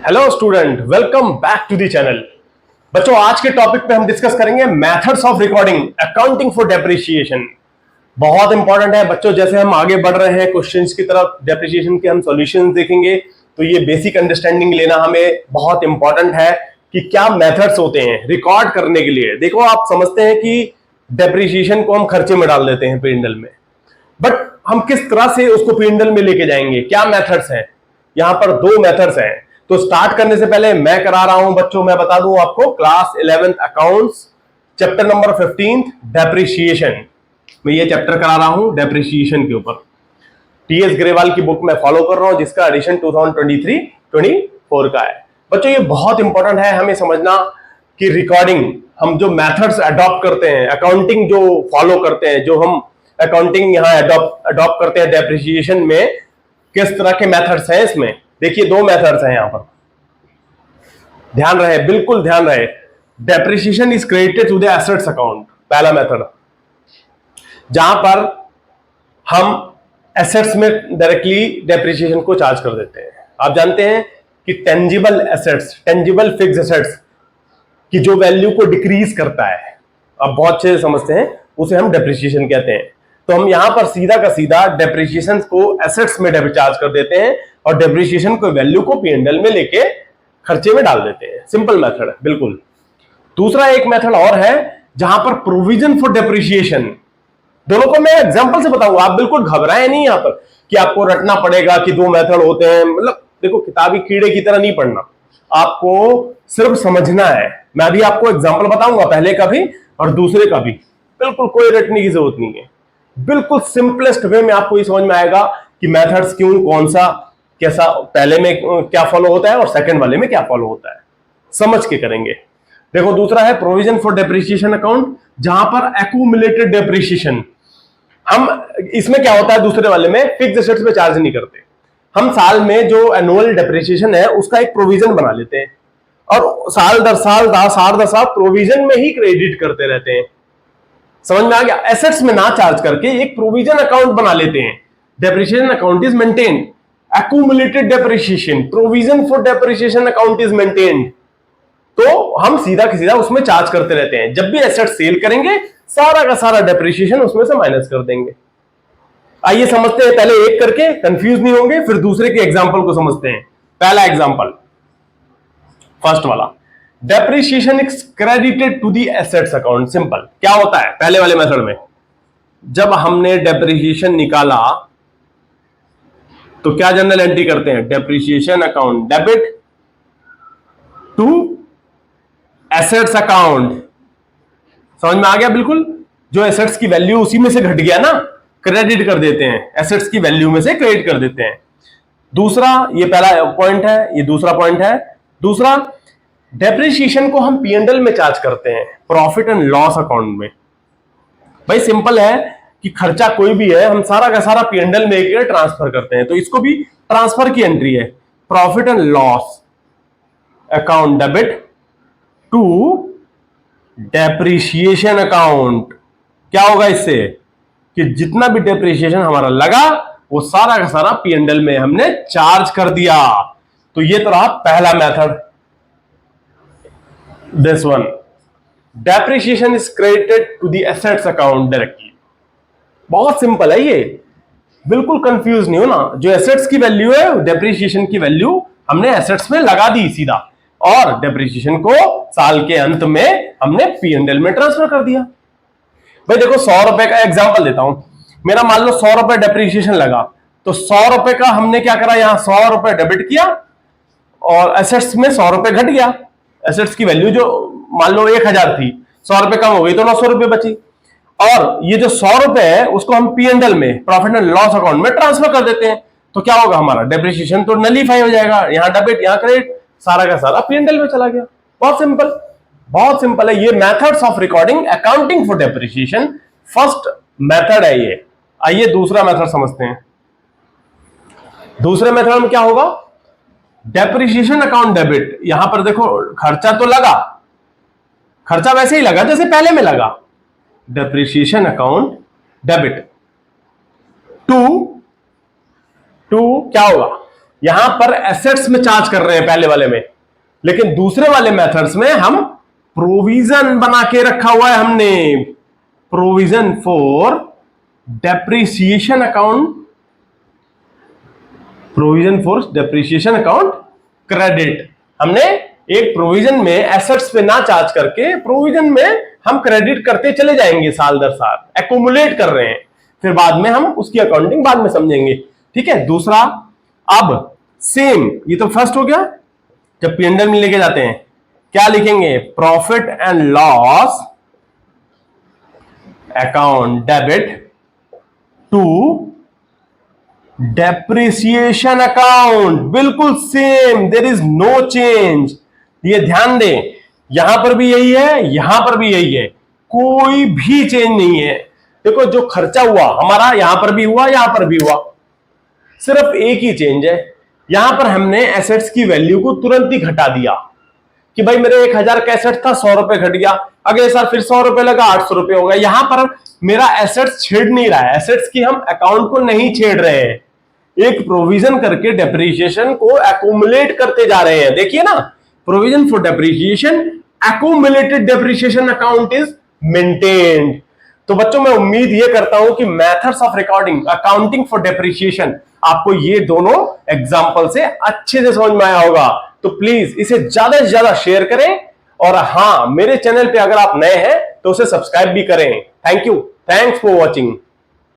Hello student, welcome back to the channel. बच्चों, आज के टॉपिक पे हम डिस्कस करेंगे methods of recording accounting for depreciation. बहुत इंपॉर्टेंट है बच्चों। जैसे हम आगे बढ़ रहे हैं क्वेश्चंस की तरफ, डेप्रिसिएशन के हम सॉल्यूशंस देखेंगे, तो ये बेसिक अंडरस्टैंडिंग लेना हमें बहुत इंपॉर्टेंट है कि क्या मेथड्स होते हैं रिकॉर्ड करने के लिए। देखो, आप समझते हैं कि डेप्रिसिएशन को हम खर्चे में डाल देते हैं P&L में, बट हम किस तरह से उसको P&L में लेके जाएंगे, क्या मेथड्स हैं। यहां पर दो मेथड्स हैं। तो स्टार्ट करने से पहले मैं करा रहा हूं बच्चों, मैं बता दूं आपको, class 11th accounts chapter number 15 depreciation. मैं ये चैप्टर करा रहा हूं डेप्रिसिएशन के ऊपर। टीएस ग्रेवाल की बुक में फॉलो कर रहा हूं, जिसका एडिशन 2023-24 का है। बच्चों, ये बहुत इंपॉर्टेंट है हमें समझना कि रिकॉर्डिंग, हम जो मेथड्स अडॉप्ट करते हैं, अकाउंटिंग जो फॉलो करते हैं, जो हम अकाउंटिंग यहाँ अडॉप्ट करते हैं डेप्रिसिएशन में, किस तरह के मेथड्स हैं इसमें। देखिए, दो मेथड्स हैं यहां पर, ध्यान रहे, बिल्कुल ध्यान रहे। Depreciation is credited to the assets account, पहला मेथड, जहां पर हम एसेट्स में डायरेक्टली डेप्रिसिएशन को चार्ज कर देते हैं। आप जानते हैं कि tangible assets, tangible fixed assets की जो वैल्यू को डिक्रीज करता है, आप बहुत अच्छे से समझते हैं, उसे हम डेप्रिसिएशन कहते हैं। तो हम यहां पर सीधा का सीधा डेप्रिसिएशन को एसेट्स में डेबिट चार्ज कर देते हैं और डेप्रिसिएशन को वैल्यू को P&L में लेके खर्चे में डाल देते हैं। सिंपल मेथड है बिल्कुल। दूसरा एक मेथड और है जहां पर प्रोविजन फॉर डेप्रिसिएशन, दोनों को मैं एग्जांपल से बताऊंगा, आप बिल्कुल घबराए नहीं यहां पर कि आपको रटना पड़ेगा कि दो मेथड होते हैं। मतलब देखो, किताबी कीड़े की तरह नहीं पढ़ना, आपको सिर्फ समझना है। मैं भी आपको एग्जांपल बताऊंगा, पहले का भी और दूसरे का भी। बिल्कुल कोई रटने की जरूरत नहीं है, बिल्कुल सिंपलेस्ट वे में आपको ये समझ में आएगा कि मेथड्स क्यों, कौन सा, कैसा, पहले में क्या फॉलो होता है और सेकंड वाले में क्या फॉलो होता है, समझ के करेंगे। देखो, दूसरा है प्रोविजन फॉर डेप्रिसिएशन अकाउंट, जहां पर एक्यूमुलेटेड डेप्रिसिएशन, हम इसमें क्या होता है, दूसरे वाले में फिक्स एसेट्स पे चार्ज नहीं करते, हम साल में जो एनुअल डेप्रिसिएशन है उसका एक प्रोविजन बना लेते हैं और साल दर साल प्रोविजन में ही क्रेडिट करते रहते हैं। समझ में आ गया? एसेट्स में ना चार्ज करके एक प्रोविजन अकाउंट बना लेते हैं। Depreciation account is maintained, accumulated depreciation, provision for depreciation account is maintained. तो हम सीधा की सीधा उसमें चार्ज करते रहते हैं। जब भी एसेट सेल करेंगे, सारा का सारा डेप्रिसिएशन उसमें से माइनस कर देंगे। आइए समझते हैं, पहले एक करके, कंफ्यूज नहीं होंगे, फिर दूसरे के एग्जांपल को समझते हैं। पहला एग्जांपल, फर्स्ट वाला, depreciation is credited to the assets account. Simple, क्या होता है पहले वाले मेथड में, जब हमने डेप्रिसिएशन निकाला तो क्या जनरल एंट्री करते हैं, depreciation account debit to assets account. समझ में आ गया? बिल्कुल, जो एसेट्स की वैल्यू उसी में से घट गया ना, क्रेडिट कर देते हैं, एसेट्स की वैल्यू में से क्रेडिट कर देते हैं। दूसरा, ये पहला पॉइंट है, ये दूसरा पॉइंट है। दूसरा, डेप्रिसिएशन को हम P&L में चार्ज करते हैं, प्रॉफिट एंड लॉस अकाउंट में। भाई सिंपल है कि खर्चा कोई भी है, हम सारा का सारा P&L में एक ट्रांसफर करते हैं, तो इसको भी ट्रांसफर की एंट्री है, profit and loss account debit to depreciation account. क्या होगा इससे कि जितना भी डेप्रिसिएशन हमारा लगा वो सारा का सारा P&L में हमने चार्ज कर दिया। तो ये तो रहा पहला method. This one, depreciation is credited to the assets account directly. बहुत सिंपल है ये, बिल्कुल कंफ्यूज नहीं हो ना। जो एसेट्स की वैल्यू है, डेप्रिसिएशन की वैल्यू हमने एसेट्स में लगा दी सीधा, और डेप्रिसिएशन को साल के अंत में हमने P&L में ट्रांसफर कर दिया। भाई देखो, 100 रुपए का एग्जांपल देता हूं, मेरा मान लो 100 रुपए डेप्रिसिएशन लगा, तो 100 रुपए का हमने क्या करा, यहां 100 रुपए डेबिट किया और एसेट्स में 100 रुपए घट गया। एसेट्स की वैल्यू जो मान लो 1000 थी, 100 रुपए कम हो गई तो 900 रुपए बची, और ये जो 100 रुपए है उसको हम P&L में, प्रॉफिट एंड लॉस अकाउंट में ट्रांसफर कर देते हैं। तो क्या होगा, हमारा डेप्रिसिएशन तो नलीफाई हो जाएगा, यहां डेबिट यहां क्रेडिट, सारा का सारा P&L में चला गया। बहुत सिंपल, बहुत सिंपल है ये methods of recording accounting for depreciation. First method है ये। आइए दूसरा मेथड समझते हैं। दूसरे मेथड में क्या होगा, डेप्रिसिएशन अकाउंट डेबिट। यहां पर देखो, खर्चा तो लगा, खर्चा वैसे ही लगा जैसे पहले में लगा, डेप्रिसिएशन अकाउंट डेबिट टू क्या होगा, यहां पर एसेट्स में चार्ज कर रहे हैं पहले वाले में, लेकिन दूसरे वाले मेथड्स में हम प्रोविजन बना के रखा हुआ है हमने, provision for depreciation account, provision for depreciation account credit. हमने एक प्रोविजन में एसेट्स पे ना चार्ज करके प्रोविजन में हम क्रेडिट करते चले जाएंगे साल दर साल, एक्यूमुलेट कर रहे हैं, फिर बाद में हम उसकी अकाउंटिंग बाद में समझेंगे। ठीक है। दूसरा, अब सेम, ये तो फर्स्ट हो गया। जब P&L में लेके जाते हैं क्या लिखेंगे, profit and loss account debit to depreciation account, बिल्कुल same, there is no change. ये ध्यान दें, यहां पर भी यही है, यहां पर भी यही है, कोई भी चेंज नहीं है। देखो जो खर्चा हुआ हमारा यहां पर भी हुआ, यहां पर भी हुआ, सिर्फ एक ही चेंज है, यहां पर हमने एसेट्स की वैल्यू को तुरंत ही घटा दिया कि भाई मेरे 1000 का एसेट था, 100 रुपए घट गया, अगले साल फिर 100 रुपए लगा, 800 रुपए हो गया। यहां पर मेरा एसेट्स छेड़ नहीं रहा है, एसेट्स की हम अकाउंट को नहीं छेड़ रहे हैं, एक प्रोविजन करके डेप्रिसिएशन को एक्यूमुलेट करते जा रहे हैं। देखिए ना, provision for depreciation, accumulated depreciation account is maintained. तो बच्चों मैं उम्मीद ये करता हूं कि methods of recording accounting for depreciation आपको ये दोनों एग्जांपल से अच्छे से समझ में आया होगा। तो प्लीज इसे ज्यादा से ज्यादा शेयर करें, और हां, मेरे चैनल पे अगर आप नए हैं तो उसे सब्सक्राइब भी करें। Thank you, thanks for watching.